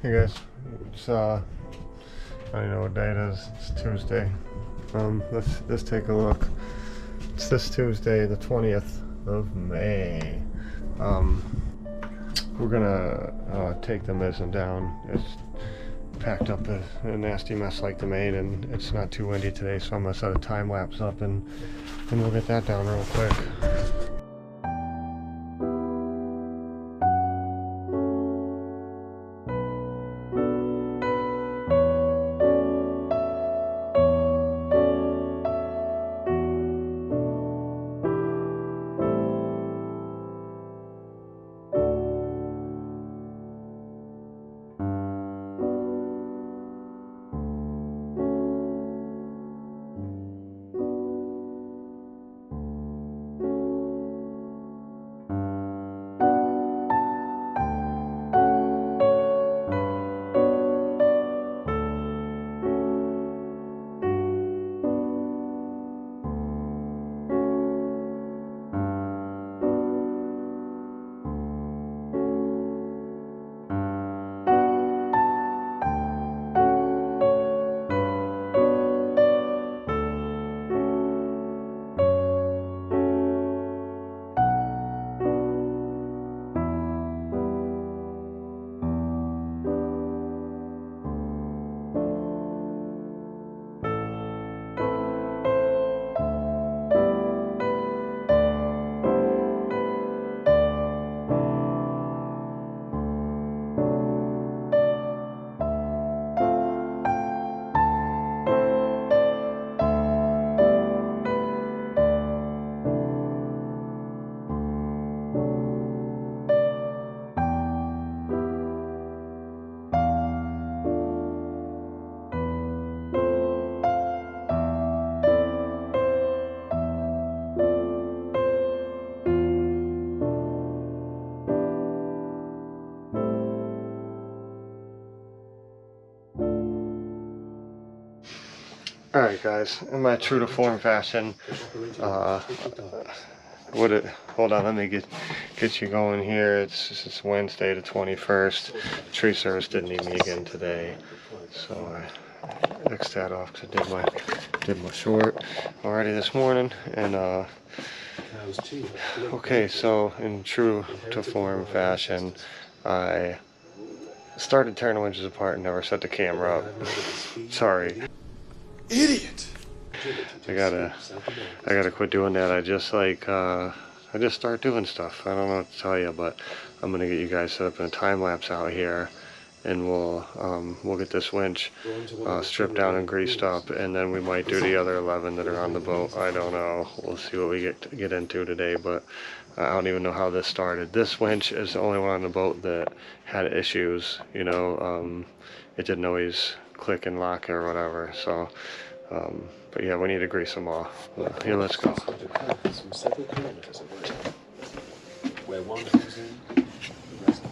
Hey guys, it's I don't know what day it is. It's Tuesday. Let's take a look. It's this Tuesday, the 20th of May. Um, we're gonna take the mizzen down. It's packed up a nasty mess like the main, and it's not too windy today, so I'm gonna set a time lapse up and we'll get that down real quick. Alright guys, in my true to form fashion, hold on, let me get you going here. It's Wednesday the 21st. Tree service didn't need me again today, so I X'd that off because I did my short already this morning. And okay, so in true to form fashion, I started tearing the winches apart and never set the camera up. Sorry. Idiot! I gotta quit doing that. I just start doing stuff. I don't know what to tell you, but I'm gonna get you guys set up in a time lapse out here, and we'll get this winch stripped down and greased up, and then we might do the other 11 that are on the boat. I don't know. We'll see what we get into today, but I don't even know how this started. This winch is the only one on the boat that had issues. You know, it didn't always click and lock or whatever. So, but yeah, we need to grease them all. Here, let's go. Where one comes in, the rest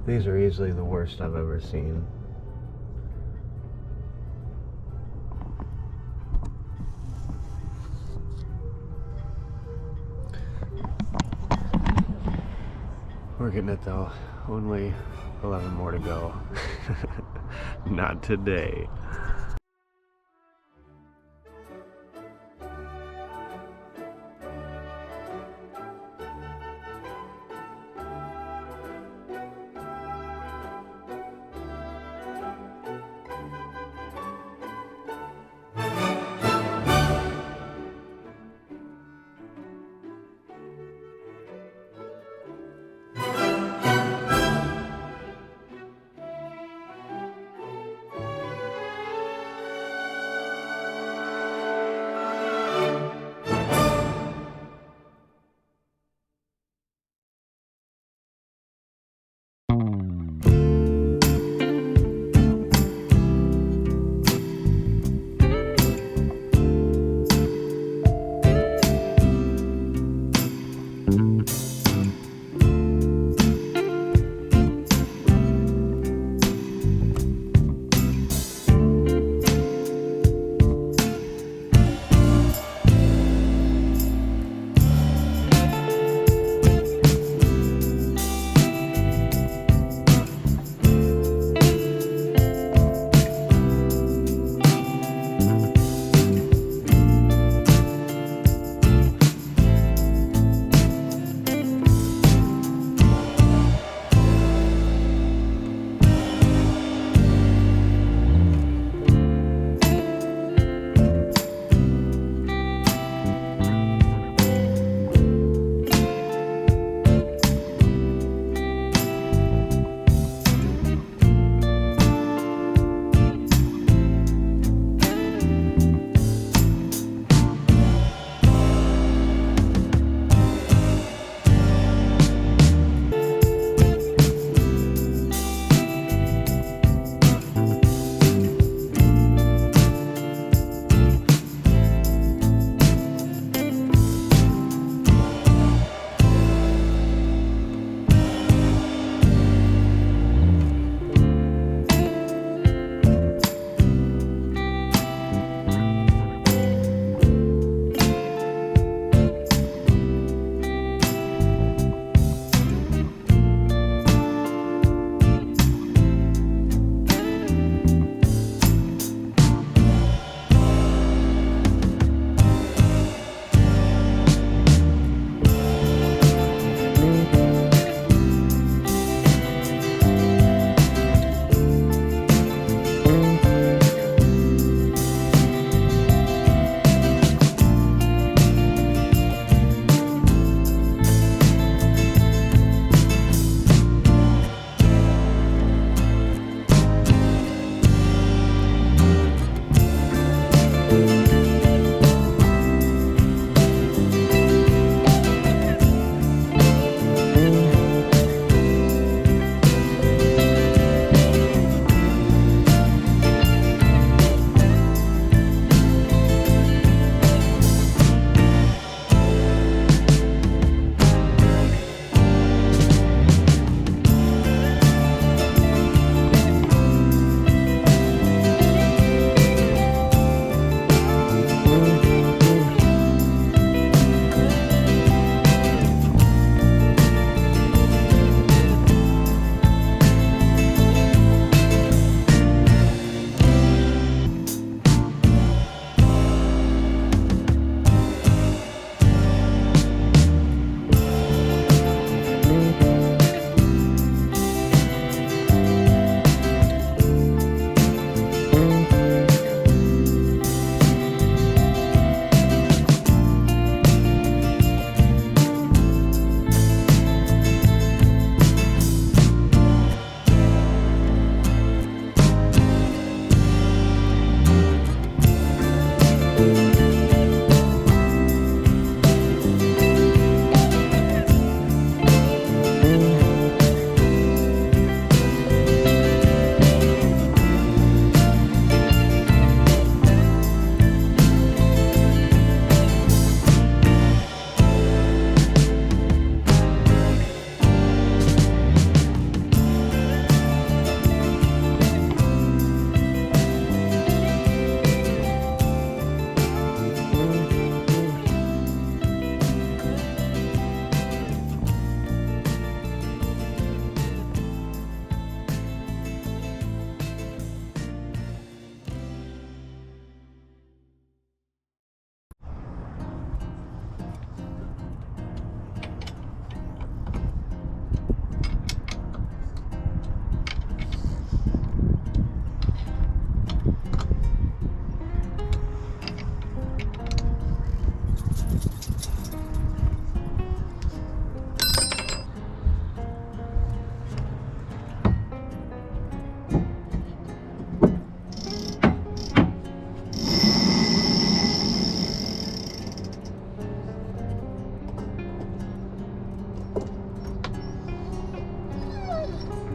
These are easily the worst I've ever seen. We're getting it though. Only 11 more to go. Not today.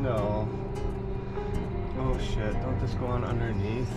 No. Oh shit, don't this go on underneath?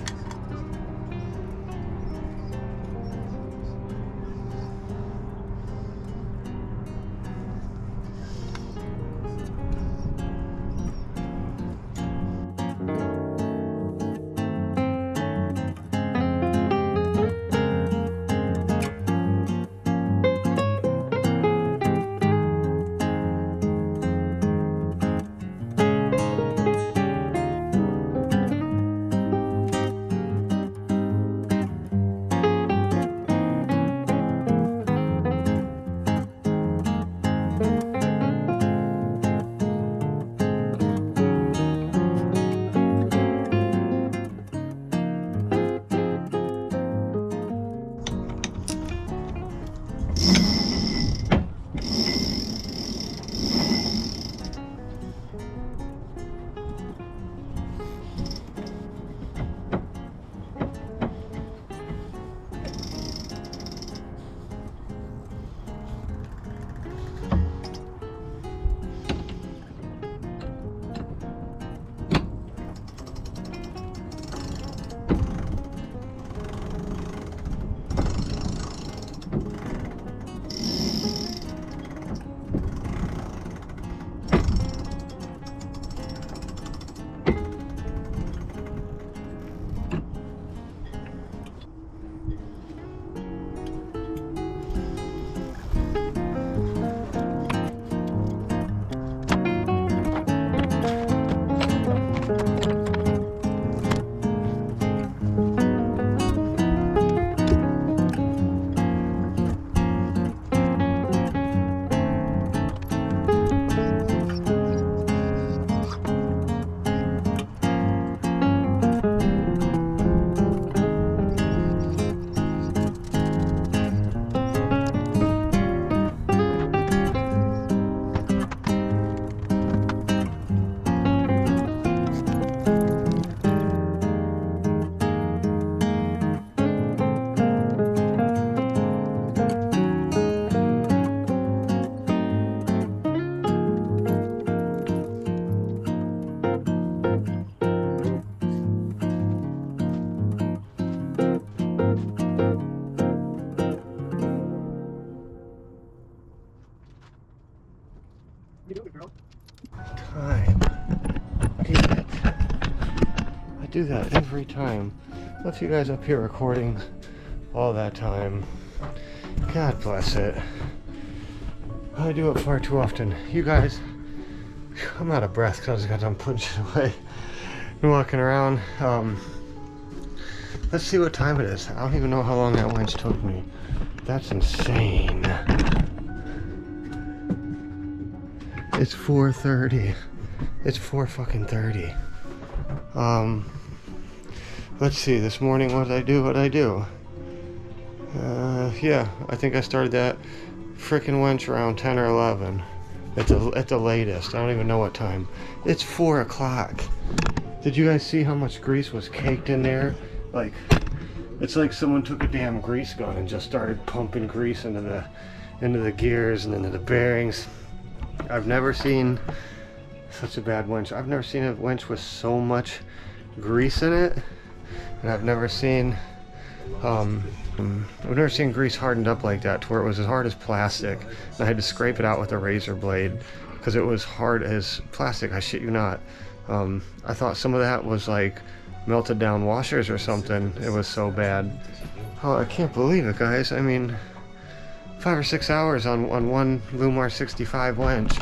Time. Damn it. I do that every time. Left you guys up here recording all that time. God bless it. I do it far too often. You guys, I'm out of breath because I just got done putting shit away and walking around. Let's see what time it is. I don't even know how long that winch took me. That's insane. It's 4:30. It's 4:30. Let's see, this morning what did I do? Yeah, I think I started that frickin' winch around 10 or 11 at the latest. I don't even know what time. It's 4 o'clock. Did you guys see how much grease was caked in there? Like, it's like someone took a damn grease gun and just started pumping grease into the gears and into the bearings. I've never seen such a bad winch. I've never seen a winch with so much grease in it, and I've never seen grease hardened up like that to where it was as hard as plastic, and I had to scrape it out with a razor blade because it was hard as plastic. I shit you not. I thought some of that was like melted down washers or something. It was so bad. Oh, I can't believe it, guys. I mean, 5 or 6 hours on one Lumar 65 winch.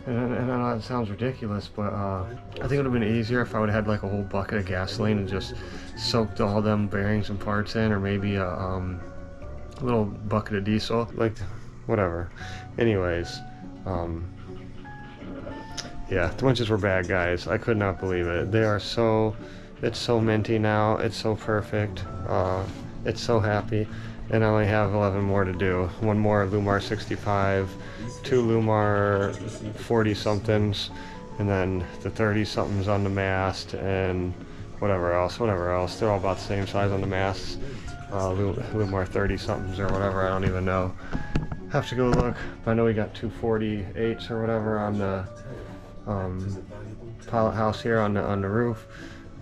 And I know that sounds ridiculous, but I think it would have been easier if I would have had like a whole bucket of gasoline and just soaked all them bearings and parts in, or maybe a little bucket of diesel, like whatever. Anyways, yeah, the winches were bad, guys. I could not believe it. They are so It's so minty now. It's so perfect. It's so happy. And I only have 11 more to do. One more Lumar 65, two Lumar 40 somethings, and then the 30 somethings on the mast, and whatever else. They're all about the same size on the masts. Lumar 30 somethings or whatever. I don't even know. Have to go look. But I know we got 248s or whatever on the pilot house here on the roof,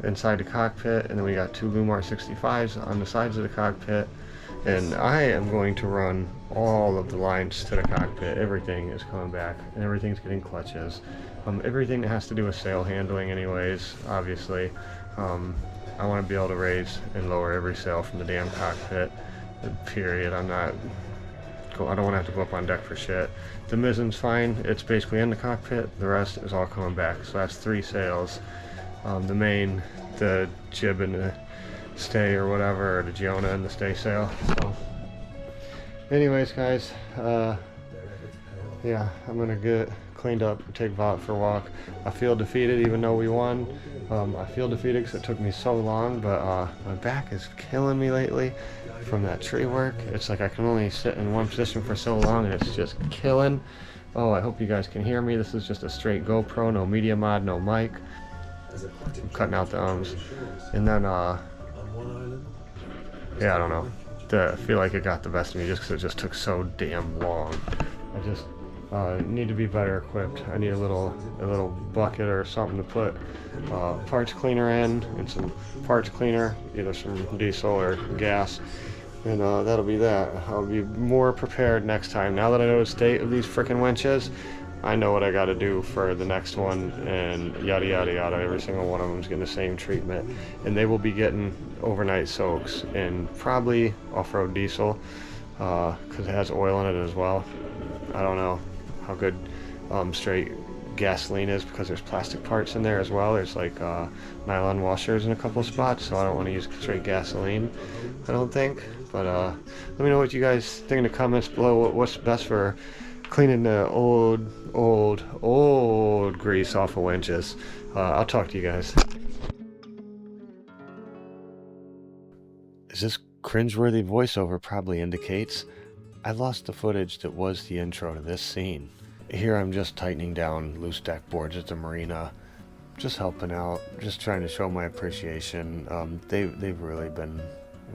inside the cockpit, and then we got two Lumar 65s on the sides of the cockpit. And I am going to run all of the lines to the cockpit. Everything is coming back, and everything's getting clutches. Everything that has to do with sail handling anyways, obviously. I want to be able to raise and lower every sail from the damn cockpit, period. I don't want to have to go up on deck for shit. The mizzen's fine. It's basically in the cockpit. The rest is all coming back. So that's 3 sails. The main, the jib and the stay or whatever, or the Giona and the stay sail. So anyways, guys, yeah, I'm gonna get cleaned up, take Vought for a walk. I feel defeated even though we won. I feel defeated because it took me so long, but my back is killing me lately from that tree work. It's like I can only sit in one position for so long and it's just killing. Oh, I hope you guys can hear me. This is just a straight GoPro, no media mod, no mic. I'm cutting out the ums. And then yeah, I don't know. I feel like it got the best of me just because it just took so damn long. I just need to be better equipped. I need a little bucket or something to put parts cleaner in, and some parts cleaner, either some diesel or gas, and that'll be that. I'll be more prepared next time. Now that I know the state of these frickin' winches, I know what I got to do for the next one, and yada yada yada. Every single one of them is getting the same treatment, and they will be getting overnight soaks and probably off-road diesel because it has oil in it as well. I don't know how good straight gasoline is because there's plastic parts in there as well. There's like nylon washers in a couple spots, so I don't want to use straight gasoline, I don't think. But let me know what you guys think in the comments below. What's best for cleaning the old grease off of winches. I'll talk to you guys. As this cringeworthy voiceover probably indicates, I lost the footage that was the intro to this scene. Here I'm just tightening down loose deck boards at the Marina, just helping out, just trying to show my appreciation. They've really been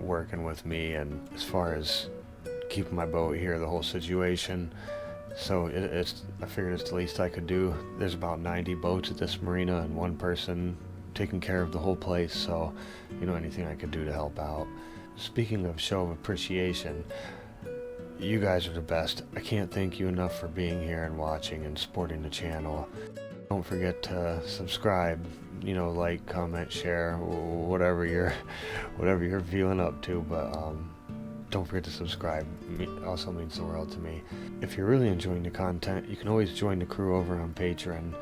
working with me, and as far as keeping my boat here, the whole situation. So I figured it's the least I could do. There's about 90 boats at this Marina and one person taking care of the whole place, so anything I could do to help out. Speaking of show of appreciation, you guys are the best. I can't thank you enough for being here and watching and supporting the channel. Don't forget to subscribe, like, comment, share, whatever you're feeling up to, but don't forget to subscribe. It also means the world to me. If you're really enjoying the content, you can always join the crew over on Patreon.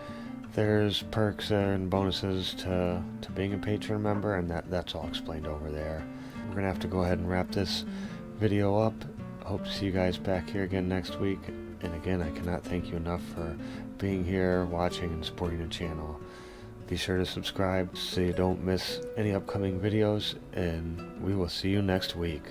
There's perks and bonuses to being a Patreon member, and that's all explained over there. We're gonna have to go ahead and wrap this video up. Hope to see you guys back here again next week. And again, I cannot thank you enough for being here, watching, and supporting the channel. Be sure to subscribe so you don't miss any upcoming videos, and we will see you next week.